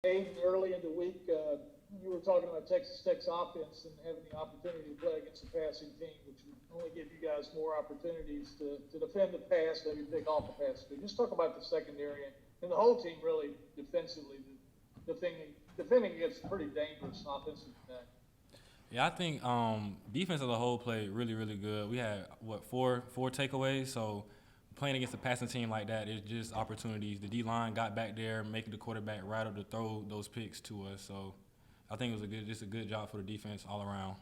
Aiden, early in the week, you were talking about Texas Tech's offense and having the opportunity to play against a passing team, which would only give you guys more opportunities to defend the pass, maybe pick off the pass. But just talk about the secondary and the whole team really defensively, defending against a pretty dangerous offensive attack. Yeah, I think defense as a whole played really, really good. We had four takeaways. So playing against a passing team like that is just opportunities. The D line got back there, making the quarterback rattle to throw those picks to us. So I think it was a good job for the defense all around.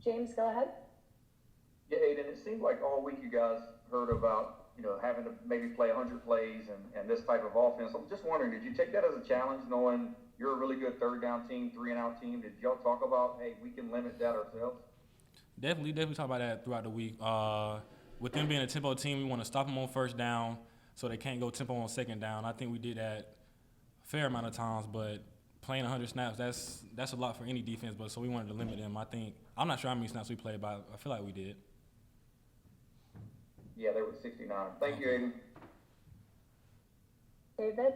James, go ahead. Yeah, Aiden, it seemed like all week you guys heard about, having to maybe play 100 plays and this type of offense. I'm just wondering, did you take that as a challenge, knowing you're a really good third down team, 3-and-out team? Did y'all talk about, hey, we can limit that ourselves? Definitely talk about that throughout the week. With them being a tempo team, we want to stop them on first down so they can't go tempo on second down. I think we did that a fair amount of times, but playing 100 snaps, that's a lot for any defense, but so we wanted to limit them. I'm not sure how many snaps we played, but I feel like we did. Yeah, they were 69. Thank you, Aiden. David?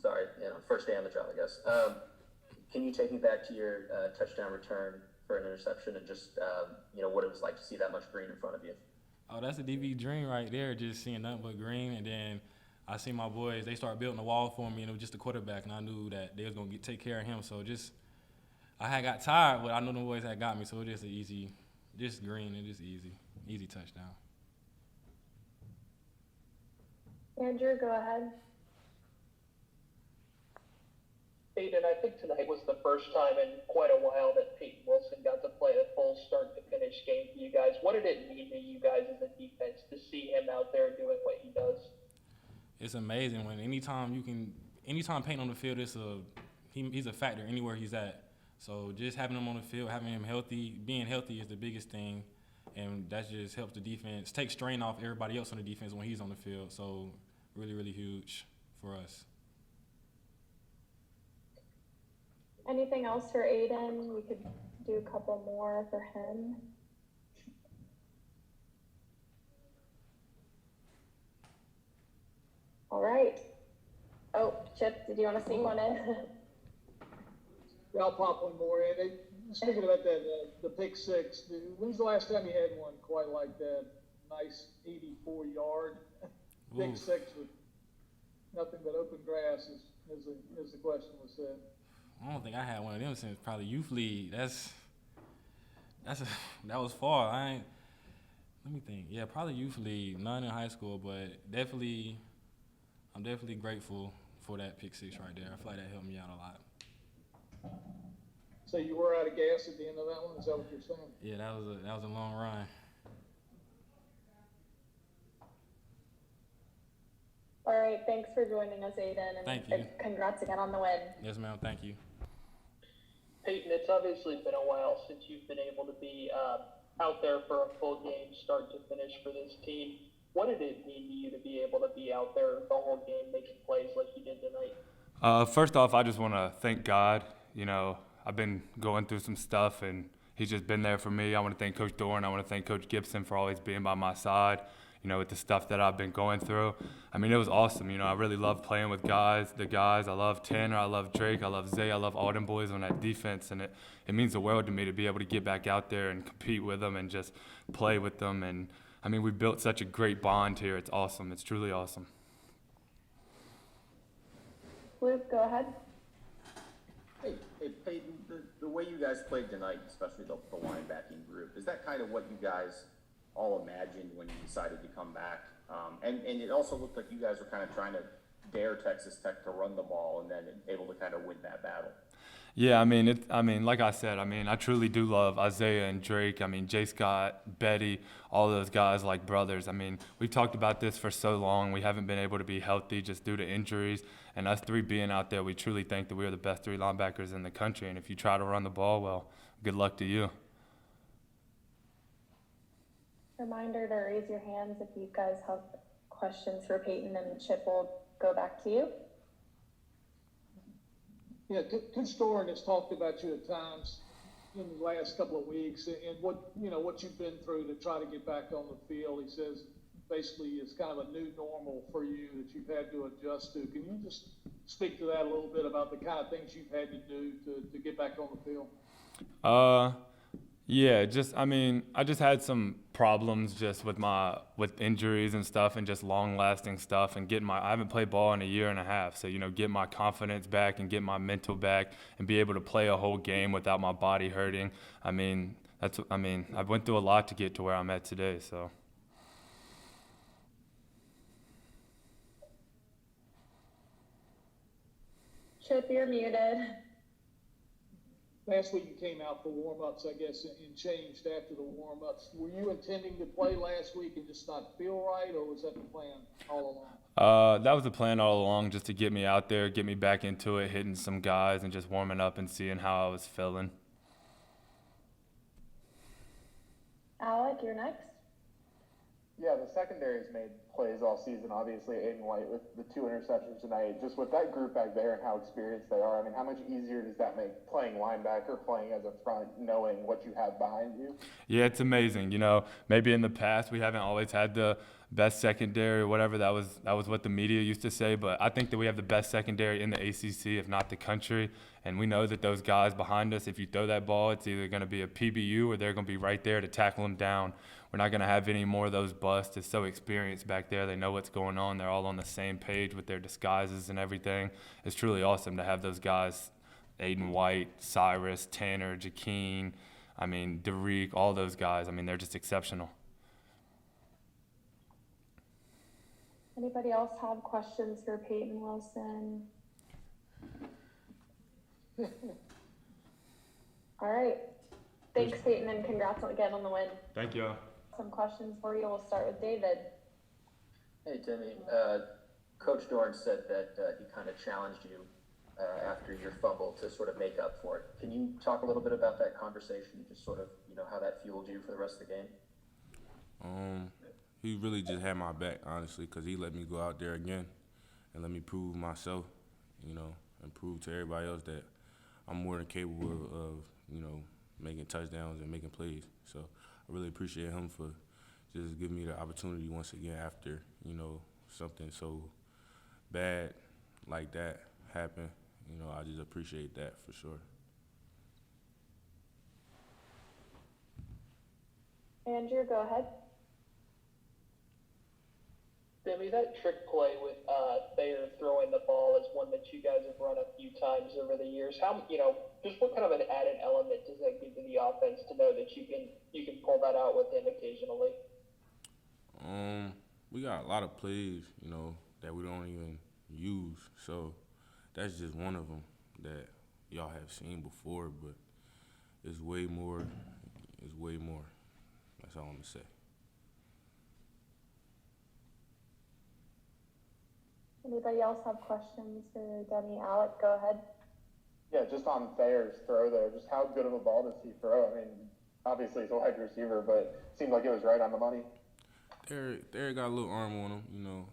Sorry, first day on the job, I guess. Can you take me back to your touchdown return for an interception and just, what it was like to see that much green in front of you? Oh, that's a DB dream right there, just seeing nothing but green. And then I see my boys, they started building a wall for me, and it was just the quarterback, and I knew that they was going to take care of him. So I had got tired, but I knew the boys had got me, so it was just green and just easy touchdown. Andrew, go ahead. Aiden, I think tonight was the first time in quite a while that Peyton Wilson got to play a full start-to-finish game for you guys. What did it mean to you guys as a defense to see him out there doing what he does? It's amazing when anytime Peyton on the field, he's a factor anywhere he's at. So just having him on the field, having him healthy, being healthy is the biggest thing, and that just helps the defense take strain off everybody else on the defense when he's on the field. So really, really huge for us. Anything else for Aiden? We could do a couple more for him. All right. Oh, Chip, did you want to sneak one in? Yeah, I'll pop one more in. Speaking about that, the pick six, when's the last time you had one quite like that? Nice 84-yard pick six with nothing but open grass, as the question was said. I don't think I had one of them since probably youth league. That was far. Let me think. Yeah, probably youth league. None in high school, but I'm definitely grateful for that pick six right there. I feel like that helped me out a lot. So you were out of gas at the end of that one? Is that what you're saying? Yeah, that was a long run. All right, thanks for joining us, Aiden. Thank you. Congrats again on the win. Yes, ma'am. Thank you. Peyton, it's obviously been a while since you've been able to be out there for a full game, start to finish for this team. What did it mean to you to be able to be out there the whole game making plays like you did tonight? First off, I just want to thank God. I've been going through some stuff, and he's just been there for me. I want to thank Coach Doran. I want to thank Coach Gibson for always being by my side, with the stuff that I've been going through. I mean, it was awesome. I really love playing with the guys. I love Tanner. I love Drake. I love Zay. I love all them boys on that defense, and it means the world to me to be able to get back out there and compete with them and just play with them. And, we built such a great bond here. It's awesome. It's truly awesome. Luke, go ahead. Hey Peyton, the way you guys played tonight, especially the linebacking group, is that kind of what you guys all imagined when you decided to come back? And it also looked like you guys were kind of trying to dare Texas Tech to run the ball and then able to kind of win that battle. Yeah, like I said, I truly do love Isaiah and Drake. J. Scott, Betty, all those guys like brothers. We've talked about this for so long. We haven't been able to be healthy just due to injuries. And us three being out there, we truly think that we are the best three linebackers in the country. And if you try to run the ball, well, good luck to you. Reminder to raise your hands if you guys have questions for Peyton, and Chip will go back to you. Yeah, Coach Doran has talked about you at times, in the last couple of weeks and what, you know, what you've been through to try to get back on the field. He says basically it's kind of a new normal for you that you've had to adjust to. Can you just speak to that a little bit about the kind of things you've had to do to get back on the field? Yeah, I just had some problems just with injuries and stuff and just long-lasting stuff and I haven't played ball in a year and a half. So, you know, get my confidence back and get my mental back and be able to play a whole game without my body hurting. I went through a lot to get to where I'm at today, so. Chip, you're muted. Last week you came out for warm-ups, I guess, and changed after the warm-ups. Were you intending to play last week and just not feel right, or was that the plan all along? That was the plan all along, just to get me out there, get me back into it, hitting some guys and just warming up and seeing how I was feeling. Alec, you're next. Yeah, the secondary's made plays all season, obviously, Aiden White with the 2 interceptions tonight. Just with that group back there and how experienced they are, I mean, how much easier does that make playing linebacker, playing as a front, knowing what you have behind you? Yeah, it's amazing. You know, maybe in the past we haven't always had the best secondary or whatever. That was what the media used to say, but I think that we have the best secondary in the ACC, if not the country. And we know that those guys behind us, if you throw that ball, it's either going to be a PBU or they're going to be right there to tackle them down. We're not going to have any more of those busts. It's so experienced back there. They know what's going on. They're all on the same page with their disguises and everything. It's truly awesome to have those guys, Aiden White, Cyrus, Tanner, Jakeen, Derek, all those guys. They're just exceptional. Anybody else have questions for Peyton Wilson? All right. Thanks, Peyton, and congrats again on the win. Thank you. Some questions for you. We'll start with David. Hey, Timmy. Coach Dorn said that he kind of challenged you after your fumble to sort of make up for it. Can you talk a little bit about that conversation, just sort of, you know, how that fueled you for the rest of the game? He really just had my back, honestly, because he let me go out there again and let me prove myself, you know, and prove to everybody else that I'm more than capable of, you know, making touchdowns and making plays. So I really appreciate him for just giving me the opportunity once again after, you know, something so bad like that happened. You know, I just appreciate that for sure. Andrew, go ahead. Demi, that trick play with Thayer throwing the ball is one that you guys have run a few times over the years. How, you know, just what kind of an added element does that give to the offense to know that you can pull that out with him occasionally? We got a lot of plays, you know, that we don't even use. So that's just one of them that y'all have seen before, but it's way more. It's way more. That's all I'm gonna say. Anybody else have questions for Demi? Alec, go ahead. Yeah, just on Thayer's throw there, just how good of a ball does he throw? I mean, obviously he's a wide receiver, but it seemed like it was right on the money. Derek got a little arm on him, you know.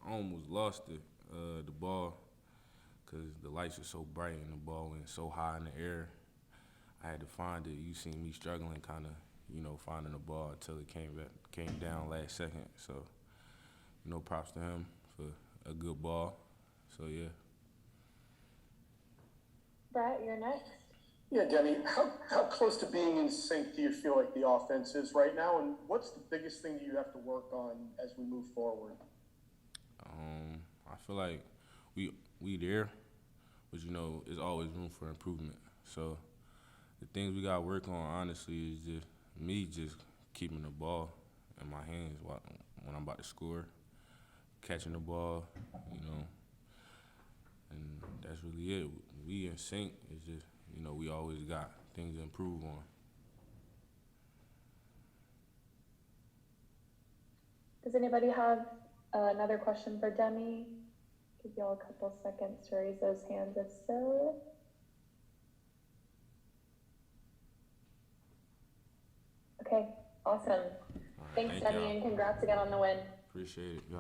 I almost lost the ball because the lights were so bright and the ball went so high in the air. I had to find it. You seen me struggling kind of, you know, finding the ball until it came down last second. So, you know, props to him for a good ball. So, yeah. Brett, you're next. Yeah, Demi, how close to being in sync do you feel like the offense is right now, and what's the biggest thing that you have to work on as we move forward? I feel like we there, but, you know, there's always room for improvement. So the things we got to work on, honestly, is just me just keeping the ball in my hands when I'm about to score, catching the ball, you know, and that's really it. We in sync. It's just, you know, we always got things to improve on. Does anybody have another question for Demi? Give y'all a couple seconds to raise those hands if so. Okay, awesome. Thanks, Thank Demi, y'all. and congrats again on the win. Appreciate it.